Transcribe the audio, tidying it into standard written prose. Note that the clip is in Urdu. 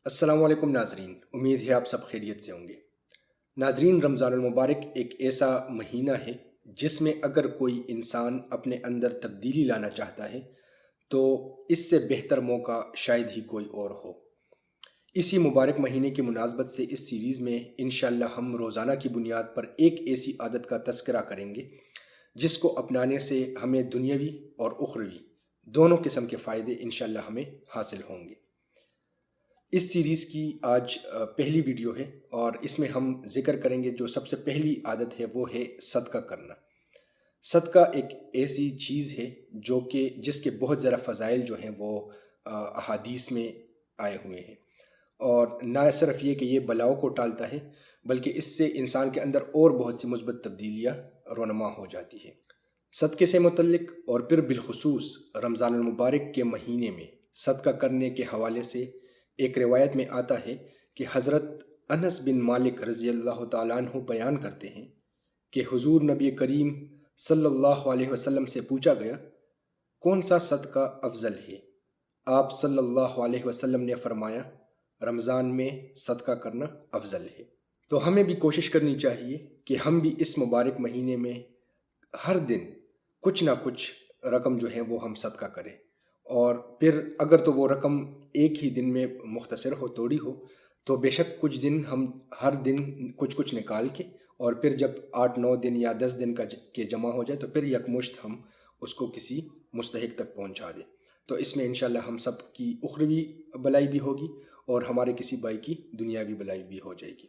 السلام علیکم ناظرین، امید ہے آپ سب خیریت سے ہوں گے۔ ناظرین، رمضان المبارک ایک ایسا مہینہ ہے جس میں اگر کوئی انسان اپنے اندر تبدیلی لانا چاہتا ہے تو اس سے بہتر موقع شاید ہی کوئی اور ہو۔ اسی مبارک مہینے کی مناسبت سے اس سیریز میں انشاءاللہ ہم روزانہ کی بنیاد پر ایک ایسی عادت کا تذکرہ کریں گے جس کو اپنانے سے ہمیں دنیاوی اور اخروی دونوں قسم کے فائدے انشاءاللہ ہمیں حاصل ہوں گے۔ اس سیریز کی آج پہلی ویڈیو ہے اور اس میں ہم ذکر کریں گے جو سب سے پہلی عادت ہے وہ ہے صدقہ کرنا۔ صدقہ ایک ایسی چیز ہے جس کے بہت زیادہ فضائل جو ہیں وہ احادیث میں آئے ہوئے ہیں، اور نہ صرف یہ کہ یہ بلاؤں کو ٹالتا ہے بلکہ اس سے انسان کے اندر اور بہت سی مثبت تبدیلیاں رونما ہو جاتی ہیں۔ صدقے سے متعلق اور پھر بالخصوص رمضان المبارک کے مہینے میں صدقہ کرنے کے حوالے سے ایک روایت میں آتا ہے کہ حضرت انس بن مالک رضی اللہ تعالیٰ عنہ بیان کرتے ہیں کہ حضور نبی کریم صلی اللہ علیہ وسلم سے پوچھا گیا، کون سا صدقہ افضل ہے؟ آپ صلی اللہ علیہ وسلم نے فرمایا، رمضان میں صدقہ کرنا افضل ہے۔ تو ہمیں بھی کوشش کرنی چاہیے کہ ہم بھی اس مبارک مہینے میں ہر دن کچھ نہ کچھ رقم جو ہے وہ ہم صدقہ کریں، اور پھر اگر تو وہ رقم ایک ہی دن میں مختصر ہو، توڑی ہو، تو بے شک کچھ دن ہم ہر دن کچھ نکال کے، اور پھر جب 8-9 دن یا 10 دن کے جمع ہو جائے تو پھر یکمشت ہم اس کو کسی مستحق تک پہنچا دیں۔ تو اس میں انشاءاللہ ہم سب کی اخروی بلائی بھی ہوگی اور ہمارے کسی بھائی کی دنیاوی بلائی بھی ہو جائے گی۔